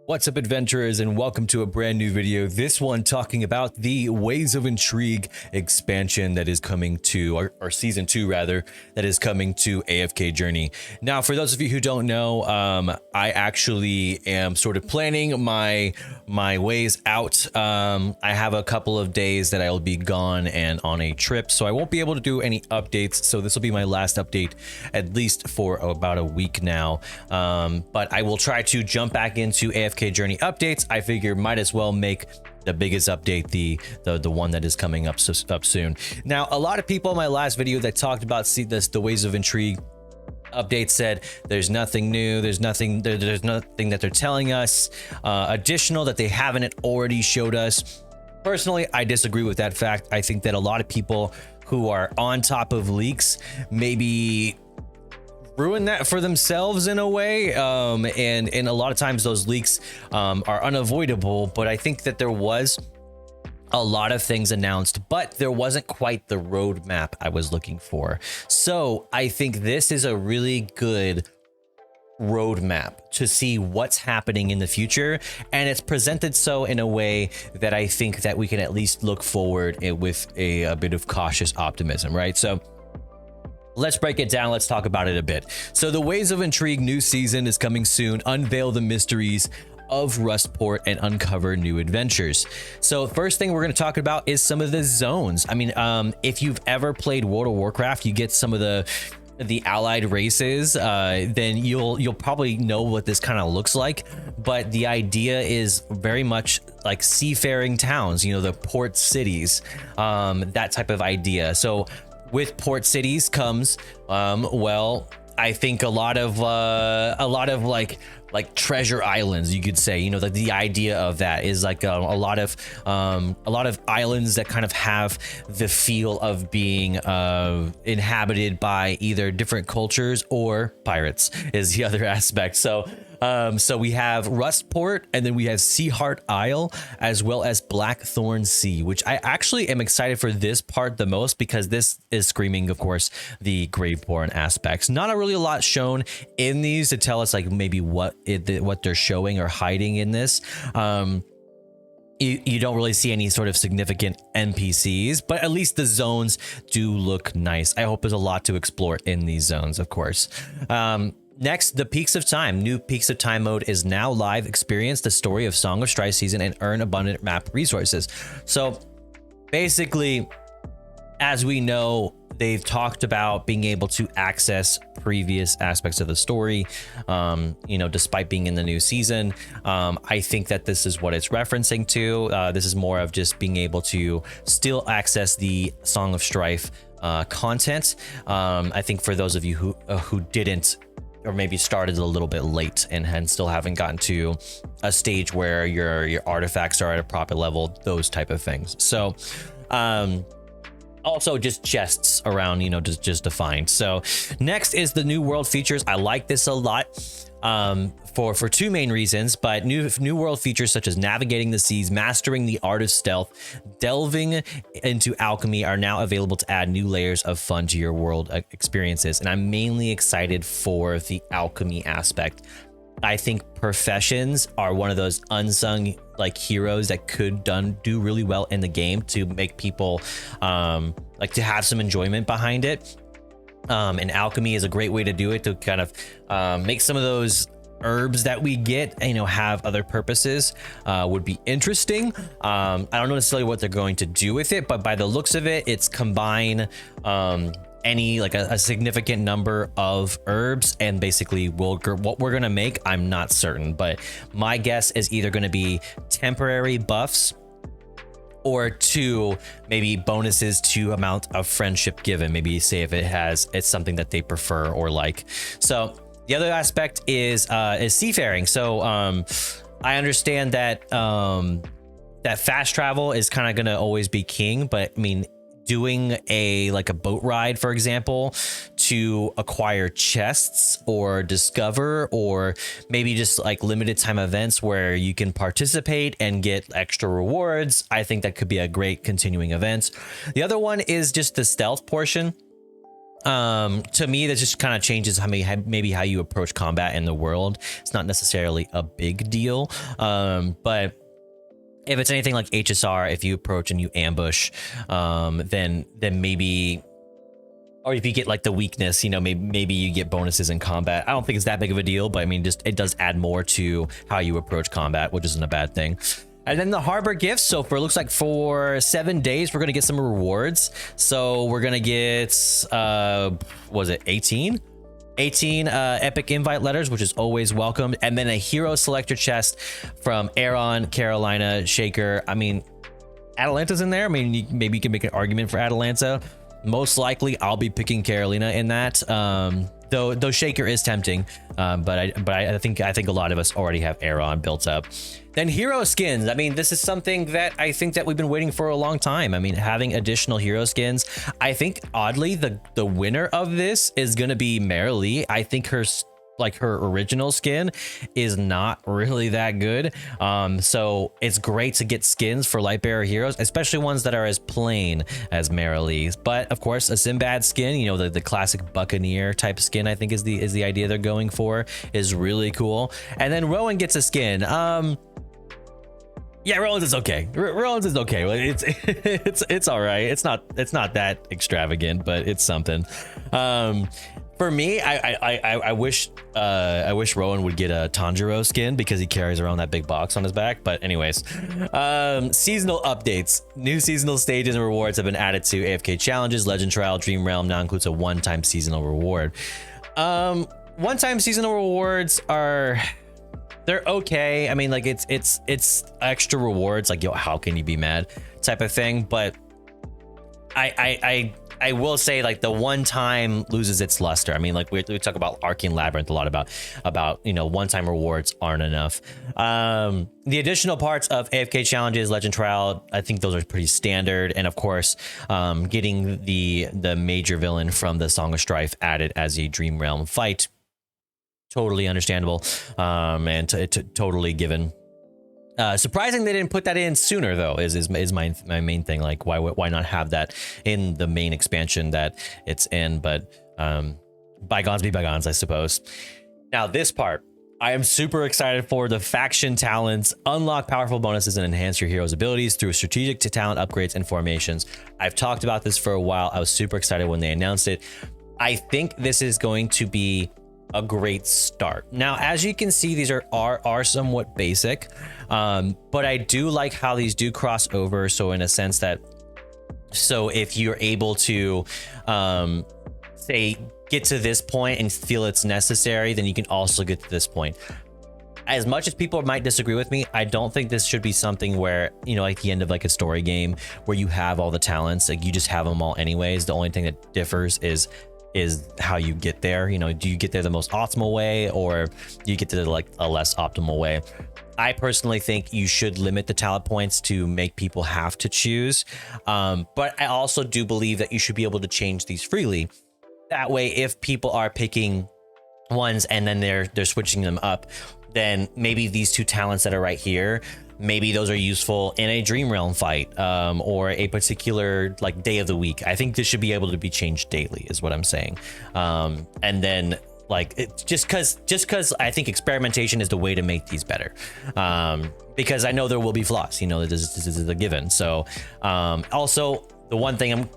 What's up, adventurers, and welcome to a brand new video. This one talking about the Ways of Intrigue expansion that is coming to, or season 2 rather, that is coming to AFK Journey. Now, for those of you who don't know, I actually am sort of planning my ways out. I have a couple of days that I'll be gone and on a trip, so I won't be able to do any updates. So this will be my last update, at least for about a week now. But I will try to jump back into AFK Journey updates. I figure might as well make the biggest update the one that is coming up soon. Now, a lot of people in my last video that talked about the Ways of Intrigue update said there's nothing new, there's nothing that they're telling us additional that they haven't already showed us. Personally, I disagree with that fact. I think that a lot of people who are on top of leaks maybe ruin that for themselves in a way, and a lot of times those leaks are unavoidable. But I think that there was a lot of things announced, but there wasn't quite the roadmap I was looking for. So I think this is a really good roadmap to see what's happening in the future, and it's presented so in a way that I think that we can at least look forward with a bit of cautious optimism, right? So let's break it down. Let's talk about it a bit. So the Ways of Intrigue new season is coming soon. Unveil the mysteries of Rustport and uncover new adventures. So first thing we're going to talk about is some of the zones. I mean, if you've ever played World of Warcraft, you get some of the allied races, then you'll probably know what this kind of looks like. But the idea is very much like seafaring towns, you know, the port cities, that type of idea. So with port cities comes, well, I think a lot of like treasure islands, you could say. You know, the idea of that is like a lot of islands that kind of have the feel of being inhabited by either different cultures or pirates is the other aspect. So we have Rustport, and then we have Seaheart Isle, as well as Blackthorn Sea, which I actually am excited for this part the most, because this is screaming, of course, the Graveborn aspects. Not really a lot shown in these to tell us like maybe what they're showing or hiding in this. You don't really see any sort of significant NPCs, but at least the zones do look nice. I hope there's a lot to explore in these zones, of course. Next, the Peaks of Time. New Peaks of Time mode is now live. Experience the story of Song of Strife season and earn abundant map resources. So basically, as we know, they've talked about being able to access previous aspects of the story, you know, despite being in the new season. I think that this is what it's referencing to. This is more of just being able to still access the Song of Strife content. I think for those of you who didn't, or maybe started a little bit late and still haven't gotten to a stage where your artifacts are at a proper level, those type of things. So also just chests around, you know, just defined. So next is the new world features. I like this a lot for two main reasons, but new world features such as navigating the seas, mastering the art of stealth, delving into alchemy are now available to add new layers of fun to your world experiences. And I'm mainly excited for the alchemy aspect. I think professions are one of those unsung like heroes that could do really well in the game to make people like to have some enjoyment behind it. And alchemy is a great way to do it, to kind of make some of those herbs that we get, you know, have other purposes. Would be interesting. I don't know necessarily what they're going to do with it, but by the looks of it, it's combine any like a significant number of herbs, and basically what we're gonna make, I'm not certain, but my guess is either going to be temporary buffs, or two, maybe bonuses to amount of friendship given. Maybe say if it's something that they prefer or like. So the other aspect is seafaring. So I understand that that fast travel is kind of going to always be king, but I mean, doing a boat ride, for example, to acquire chests or discover, or maybe just like limited time events where you can participate and get extra rewards, I think that could be a great continuing event. The other one is just the stealth portion. To me, that just kind of changes maybe how you approach combat in the world. It's not necessarily a big deal, but if it's anything like HSR, if you approach and you ambush, then maybe, or if you get like the weakness, you know, maybe you get bonuses in combat. I don't think it's that big of a deal, but I mean, just it does add more to how you approach combat, which isn't a bad thing. And then the harbor gifts. So for, looks like for 7 days, we're gonna get some rewards. So we're gonna get, was it 18 epic invite letters, which is always welcome. And then a hero selector chest from Aaron, Carolina, Shaker. I mean, Atalanta's in there. I mean, maybe you can make an argument for Atalanta. Most likely I'll be picking Carolina in that. Though Shaker is tempting, but I think a lot of us already have Aaron built up. Then hero skins. I mean, this is something that I think that we've been waiting for a long time. I mean, having additional hero skins. I think oddly the winner of this is gonna be Marilee. I think her original skin is not really that good. So it's great to get skins for Lightbearer heroes, especially ones that are as plain as Marilee's. But of course, a Sinbad skin, you know, the classic Buccaneer type skin, I think is the idea they're going for, is really cool. And then Rowan gets a skin. Yeah, Rowan's is okay. Rowan's is okay. It's all right. It's not that extravagant, but it's something. For me, I wish Rowan would get a Tanjiro skin because he carries around that big box on his back. But anyways, seasonal updates. New seasonal stages and rewards have been added to AFK challenges. Legend Trial Dream Realm now includes a one-time seasonal reward. One-time seasonal rewards they're okay. I mean, like it's extra rewards, like, yo, how can you be mad type of thing. But I will say, like, the one time loses its luster. I mean, like we talk about Arcane Labyrinth a lot about you know, one-time rewards aren't enough. The additional parts of AFK challenges, Legend Trial, I think those are pretty standard. And of course, getting the major villain from the Song of Strife added as a Dream Realm fight, totally understandable, and totally given. Surprising they didn't put that in sooner, though, is my main thing. Like, why not have that in the main expansion that it's in? But bygones be bygones, I suppose. Now, this part, I am super excited for. The faction talents unlock powerful bonuses and enhance your hero's abilities through strategic talent upgrades and formations. I've talked about this for a while. I was super excited when they announced it. I think this is going to be a great start. Now, as you can see, these are somewhat basic, but I do like how these do cross over. So in a sense that, so if you're able to say get to this point and feel it's necessary, then you can also get to this point. As much as people might disagree with me, I don't think this should be something where, you know, like the end of like a story game where you have all the talents, like you just have them all anyways. The only thing that differs is how you get there. You know, do you get there the most optimal way, or do you get to like a less optimal way? I personally think you should limit the talent points to make people have to choose. But I also do believe that you should be able to change these freely. That way, if people are picking ones and then they're switching them up, then maybe these two talents that are right here, maybe those are useful in a Dream Realm fight, or a particular like day of the week. I think this should be able to be changed daily, is what I'm saying. And then like just because I think experimentation is the way to make these better. Because I know there will be flaws. You know, this is a given. So also the one thing I'm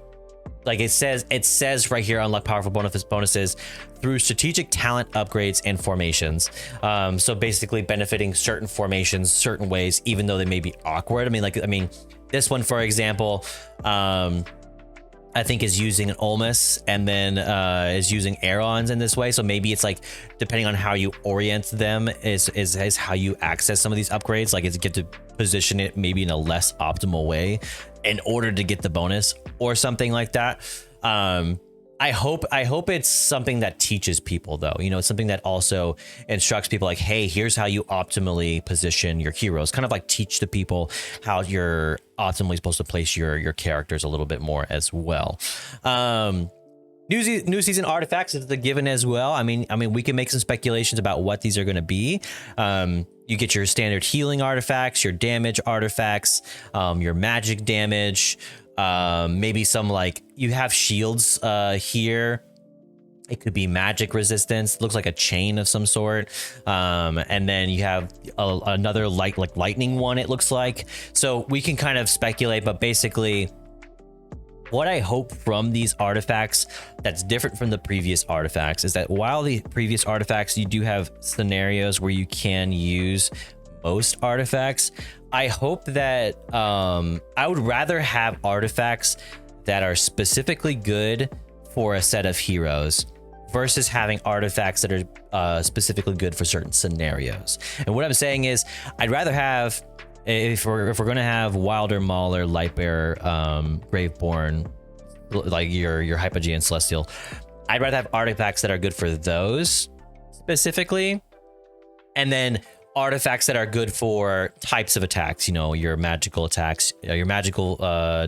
like, it says right here, unlock powerful bonuses through strategic talent upgrades and formations. So basically benefiting certain formations certain ways, even though they may be awkward. I mean, this one, for example, I think is using an Olmus and then is using Aerons in this way. So maybe it's like, depending on how you orient them is how you access some of these upgrades. Like, it's get to position it maybe in a less optimal way in order to get the bonus or something like that. I hope it's something that teaches people, though. You know, it's something that also instructs people like, hey, here's how you optimally position your heroes. Kind of like teach the people how you're optimally supposed to place your characters a little bit more as well. New season artifacts is the given as well. I mean, we can make some speculations about what these are going to be. You get your standard healing artifacts, your damage artifacts, your magic damage, maybe some, like, you have shields here. It could be magic resistance. Looks like a chain of some sort. And then you have another lightning one, it looks like. So we can kind of speculate, but basically what I hope from these artifacts that's different from the previous artifacts is that while the previous artifacts, you do have scenarios where you can use most artifacts. I hope that I would rather have artifacts that are specifically good for a set of heroes versus having artifacts that are specifically good for certain scenarios. And what I'm saying is I'd rather have, if we're going to have Wilder, Mauler, Lightbearer, Graveborn, like your Hypogean Celestial, I'd rather have artifacts that are good for those specifically, and then artifacts that are good for types of attacks, you know, your magical attacks, your magical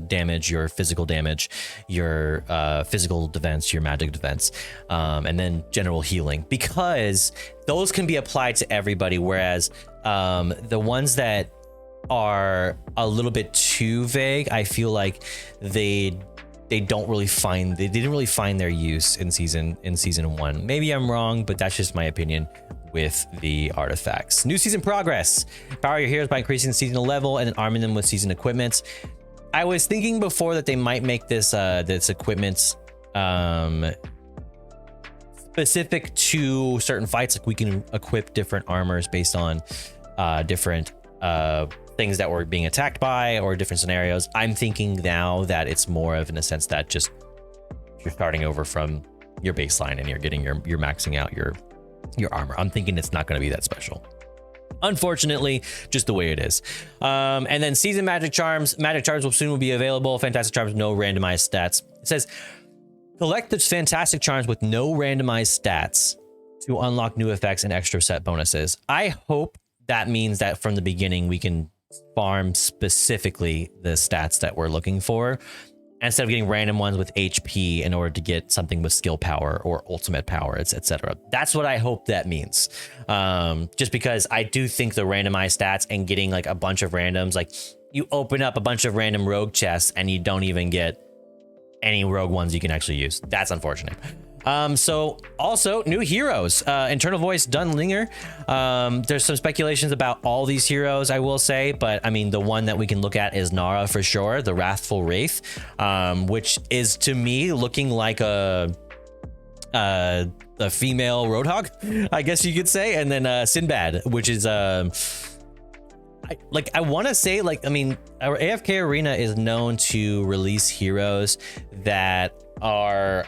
damage, your physical damage, your physical defense, your magic defense, and then general healing, because those can be applied to everybody, whereas the ones that are a little bit too vague, I feel like they didn't really find their use in season 1. Maybe I'm wrong, but that's just my opinion with the artifacts. New season progress. Power your heroes by increasing the seasonal level and then arming them with season equipments. I was thinking before that they might make this this equipment specific to certain fights. Like we can equip different armors based on different things that we're being attacked by or different scenarios. I'm thinking now that it's more of in a sense that just you're starting over from your baseline and you're getting you're maxing out your armor. I'm thinking it's not going to be that special. Unfortunately, just the way it is. And then season magic charms. Magic charms will soon be available. Fantastic charms, no randomized stats. It says collect the fantastic charms with no randomized stats to unlock new effects and extra set bonuses. I hope that means that from the beginning we can farm specifically the stats that we're looking for, instead of getting random ones with HP in order to get something with skill power or ultimate power, etc. That's what I hope that means. Just because I do think the randomized stats and getting like a bunch of randoms, like you open up a bunch of random rogue chests and you don't even get any rogue ones you can actually use. That's unfortunate. So also new heroes, internal voice Dunlinger. There's some speculations about all these heroes, I will say, but I mean, the one that we can look at is Nara for sure, the Wrathful Wraith, which is to me looking like a female Roadhog, I guess you could say. And then, Sinbad, which is, I want to say, like, I mean, our AFK Arena is known to release heroes that are,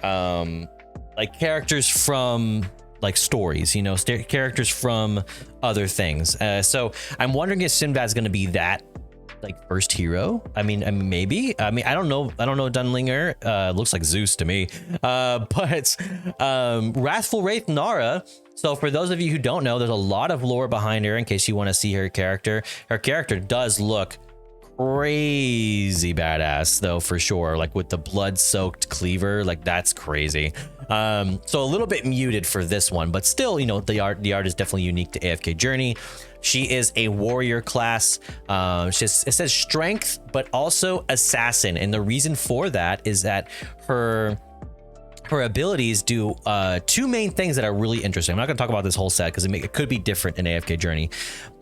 like characters from like stories, you know, characters from other things. So I'm wondering if Sinbad's going to be that like first hero. I mean, maybe. I mean, I don't know Dunlinger. Looks like Zeus to me. But Wrathful Wraith Nara. So for those of you who don't know, there's a lot of lore behind her in case you want to see her character. Her character does look crazy badass though, for sure, like with the blood-soaked cleaver, like that's crazy. So a little bit muted for this one, but still, you know, the art is definitely unique to AFK Journey. She is a warrior class. It says strength, but also assassin, and the reason for that is that her abilities do two main things that are really interesting. I'm not going to talk about this whole set because it could be different in AFK Journey,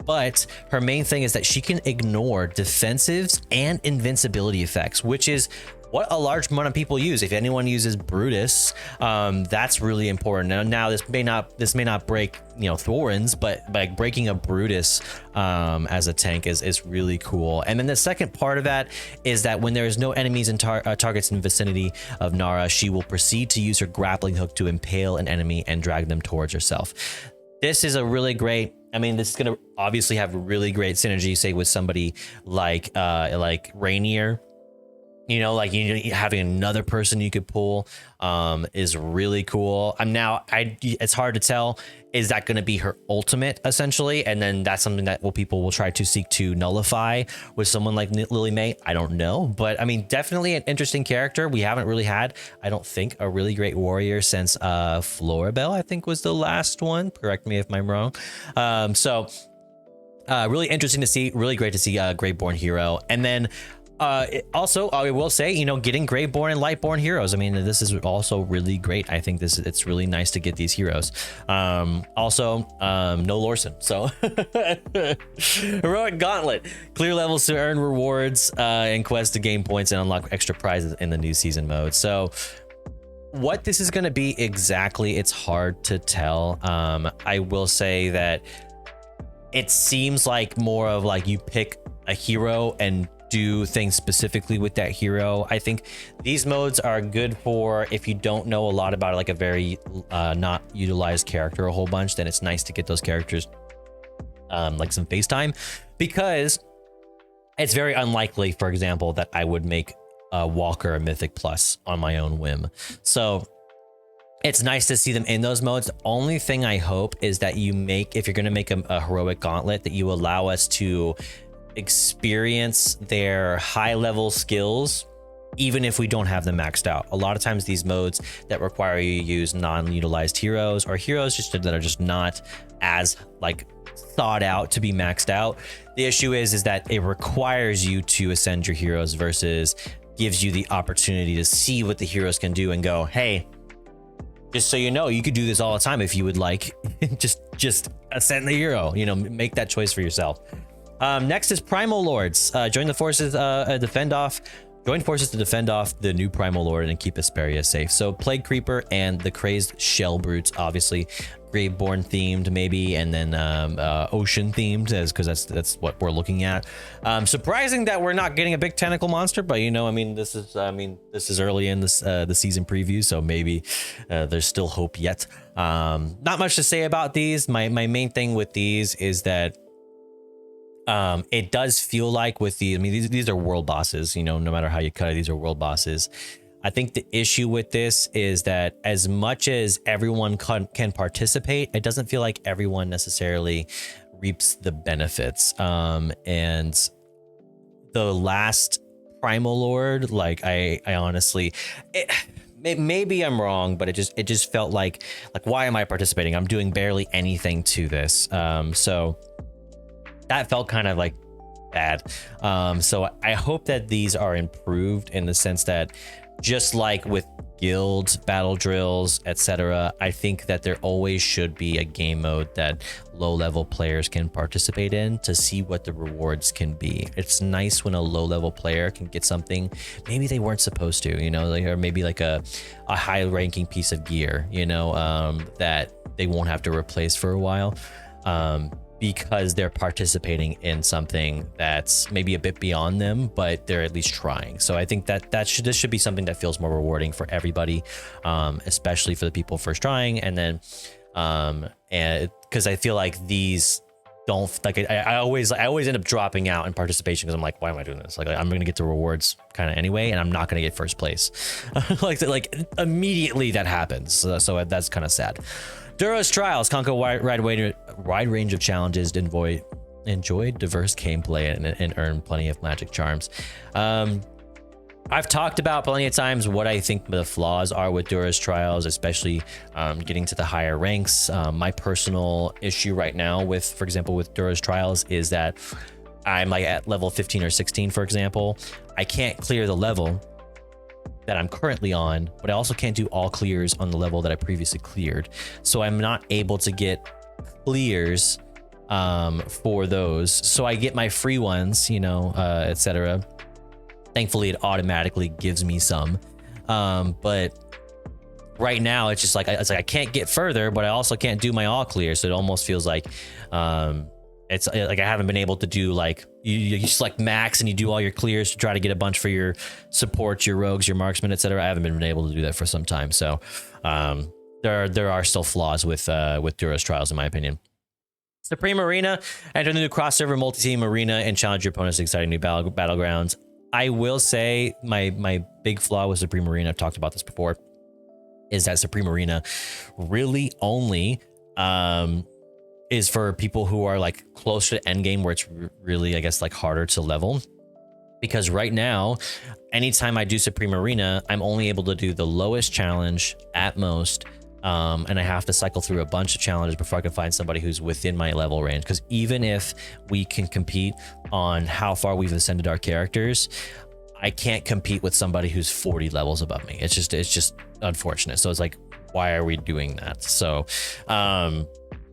but her main thing is that she can ignore defensives and invincibility effects, which is what a large amount of people use. If anyone uses Brutus, that's really important. Now this may not break, you know, Thorin's, but like breaking a Brutus as a tank is really cool. And then the second part of that is that when there is no enemies and targets in the vicinity of Nara, she will proceed to use her grappling hook to impale an enemy and drag them towards herself. This is a really great, I mean, this is going to obviously have really great synergy, say with somebody like Rainier. You know, like having another person you could pull is really cool. It's hard to tell, is that going to be her ultimate essentially? And then that's something that people will try to seek to nullify with someone like Lily May. I don't know, but I mean, definitely an interesting character. We haven't really had, I don't think, a really great warrior since Floribel, I think was the last one. Correct me if I'm wrong. Really interesting to see, really great to see a Graveborn hero. And then Also, I will say, you know, getting Greyborn and Lightborn heroes. I mean, this is also really great. I think it's really nice to get these heroes. Also, no Lorson. So, Heroic Gauntlet. Clear levels to earn rewards and quests to gain points and unlock extra prizes in the new season mode. So, what this is going to be exactly, it's hard to tell. I will say that it seems like more of like you pick a hero and do things specifically with that hero. I think these modes are good for if you don't know a lot about like a very not utilized character a whole bunch, then it's nice to get those characters like some face time, because it's very unlikely, for example, that I would make Walker a Mythic Plus on my own whim. So it's nice to see them in those modes. The only thing I hope is that you make, if you're going to make a Heroic Gauntlet, that you allow us to experience their high level skills even if we don't have them maxed out. A lot of times these modes that require you to use non-utilized heroes or heroes just that are just not as like thought out to be maxed out. The issue is that it requires you to ascend your heroes versus gives you the opportunity to see what the heroes can do and go, hey, just so you know, you could do this all the time if you would like. just ascend the hero, you know, make that choice for yourself. Next is Primal Lords. Join forces to defend off the new Primal Lord and keep Asperia safe. So Plague Creeper and the Crazed Shell Brutes, obviously Graveborn themed maybe, and then Ocean themed, because that's what we're looking at. Surprising that we're not getting a big tentacle monster, but you know, I mean, this is early in this the season preview, so maybe there's still hope yet. Not much to say about these. My main thing with these is that it does feel like with I mean, these are world bosses, you know, no matter how you cut it, these are world bosses. I think the issue with this is that as much as everyone can participate, it doesn't feel like everyone necessarily reaps the benefits. And the last Primal Lord, like I honestly, maybe I'm wrong, but it just felt like why am I participating? I'm doing barely anything to this. So that felt kind of like bad. So I hope that these are improved in the sense that just like with guilds, battle drills, etc., I think that there always should be a game mode that low-level players can participate in to see what the rewards can be. It's nice when a low-level player can get something maybe they weren't supposed to, you know, like, or maybe like a high-ranking piece of gear, you know, that they won't have to replace for a while. Because they're participating in something that's maybe a bit beyond them, but they're at least trying. So I think that this should be something that feels more rewarding for everybody, especially for the people first trying. And then, and because I feel like these don't like I always end up dropping out in participation because I'm like, why am I doing this? Like I'm gonna get the rewards kind of anyway, and I'm not gonna get first place. like immedially that happens. So that's kind of sad. Duro's Trials, conquer a wide range of challenges, enjoy diverse gameplay, and earn plenty of magic charms. I've talked about plenty of times what I think the flaws are with Duro's Trials, especially getting to the higher ranks. My personal issue right now with, for example, with Duro's Trials is that I'm like at level 15 or 16, for example. I can't clear the level that I'm currently on, but I also can't do all clears on the level that I previously cleared. So I'm not able to get clears for those. So I get my free ones, you know, etc. Thankfully, it automatically gives me some. But right now, it's just like I can't get further, but I also can't do my all clear. So it almost feels like it's like I haven't been able to do like you select max and you do all your clears to try to get a bunch for your supports, your rogues, your marksmen, etc. I haven't been able to do that for some time. So there are still flaws with Duro's Trials, in my opinion. Supreme Arena, enter the new cross-server multi-team arena and challenge your opponents to exciting new battlegrounds. I will say my big flaw with Supreme Arena, I've talked about this before, is that Supreme Arena really only is for people who are like closer to endgame, where it's really, I guess, like harder to level. Because right now, anytime I do Supreme Arena, I'm only able to do the lowest challenge at most, And I have to cycle through a bunch of challenges before I can find somebody who's within my level range. Because even if we can compete on how far we've ascended our characters, I can't compete with somebody who's 40 levels above me. It's just unfortunate. So it's like, why are we doing that? So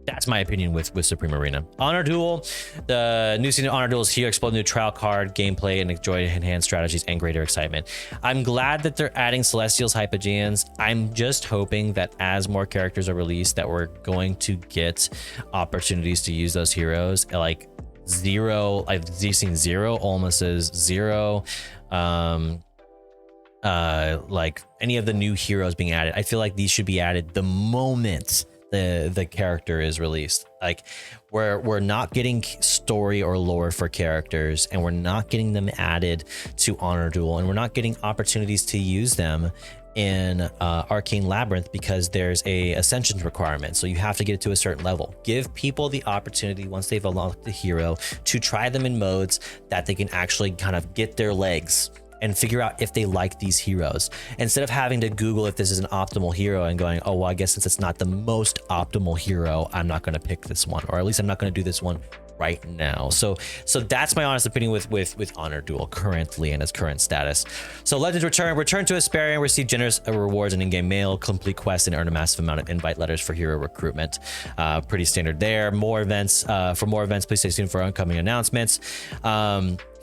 that's my opinion with Supreme Arena. Honor Duel, the new season of Honor Duel is here. Explore new trial card gameplay and enjoy enhanced strategies and greater excitement. I'm glad that they're adding Celestials, Hypogeans. I'm just hoping that as more characters are released, that we're going to get opportunities to use those heroes. Like Zero, I've seen Zero, almost as Zero. Like any of the new heroes being added, I feel like these should be added the moment the character is released. Like we're not getting story or lore for characters, and we're not getting them added to Honor Duel, and we're not getting opportunities to use them in Arcane Labyrinth because there's a ascension requirement, so you have to get it to a certain level. Give people the opportunity once they've unlocked the hero to try them in modes that they can actually kind of get their legs and figure out if they like these heroes, instead of having to Google if this is an optimal hero and going, oh, well, I guess since it's not the most optimal hero, I'm not going to pick this one, or at least I'm not going to do this one right now. So that's my honest opinion with Honor Duel currently and its current status. So Legends return to Hesperian, receive generous rewards and in-game mail, complete quests, and earn a massive amount of invite letters for hero recruitment. Pretty standard there. More events. For more events, please stay tuned for upcoming announcements.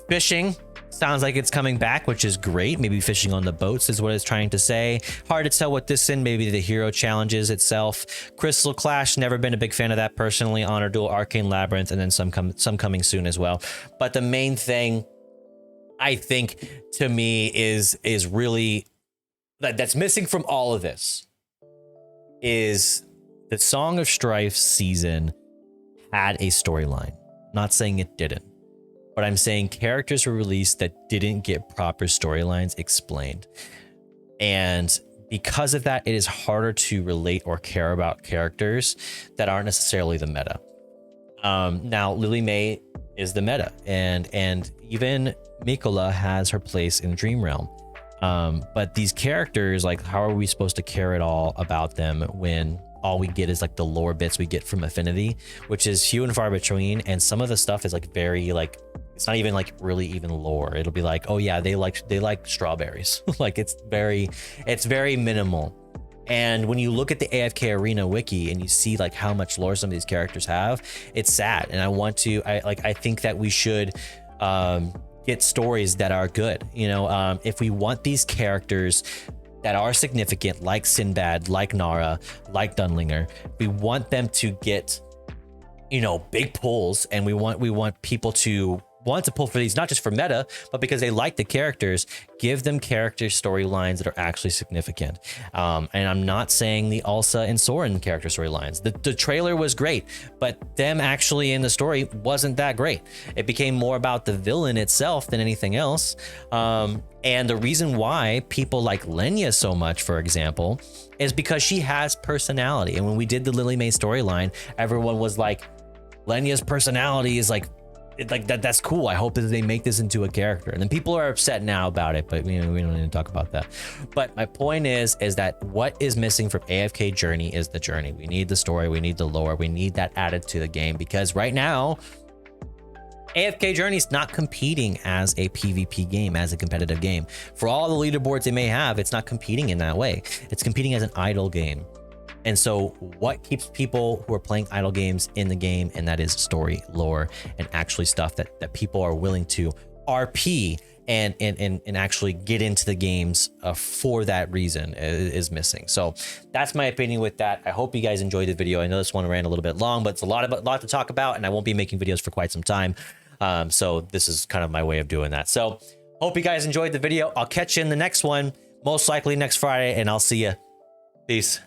Fishing sounds like it's coming back, which is great. Maybe fishing on the boats is what it's trying to say. Hard to tell what this in. Maybe the hero challenges itself. Crystal Clash, never been a big fan of that personally. Honor Duel, Arcane Labyrinth, and then some coming soon as well. But the main thing I think to me is really that's missing from all of this is the Song of Strife season had a storyline. Not saying it didn't, but I'm saying characters were released that didn't get proper storylines explained. And because of that, it is harder to relate or care about characters that aren't necessarily the meta. Now, Lily May is the meta, and even Mikola has her place in Dream Realm. But these characters, like, how are we supposed to care at all about them when all we get is like the lore bits we get from Affinity, which is few and far between, and some of the stuff is like very like, it's not even like really even lore. It'll be like, oh yeah, they like strawberries. Like it's very minimal. And when you look at the AFK Arena wiki and you see like how much lore some of these characters have, it's sad. And I think that we should get stories that are good. You know, if we want these characters that are significant, like Sinbad, like Nara, like Dunlinger, we want them to get, you know, big pulls, and we want people to want to pull for these, not just for meta, but because they like the characters. Give them character storylines that are actually significant. And I'm not saying the Ulsa and Soren character storylines. The trailer was great, but them actually in the story wasn't that great. It became more about the villain itself than anything else. And the reason why people like Lenya so much, for example, is because she has personality. And when we did the Lily May storyline, everyone was like, Lenya's personality is like that's cool. I hope that they make this into a character. And then people are upset now about it, but you know, we don't need to talk about that. But my point is that what is missing from AFK Journey is the journey. We need the story, we need the lore, we need that added to the game, because right now AFK Journey is not competing as a PvP game, as a competitive game. For all the leaderboards they may have, it's not competing in that way. It's competing as an idle game. And so what keeps people who are playing idle games in the game, and that is story, lore, and actually stuff that people are willing to RP and actually get into the games for that reason is missing. So that's my opinion with that. I hope you guys enjoyed the video. I know this one ran a little bit long, but it's a lot to talk about, and I won't be making videos for quite some time. So this is kind of my way of doing that. So hope you guys enjoyed the video. I'll catch you in the next one, most likely next Friday, and I'll see you. Peace.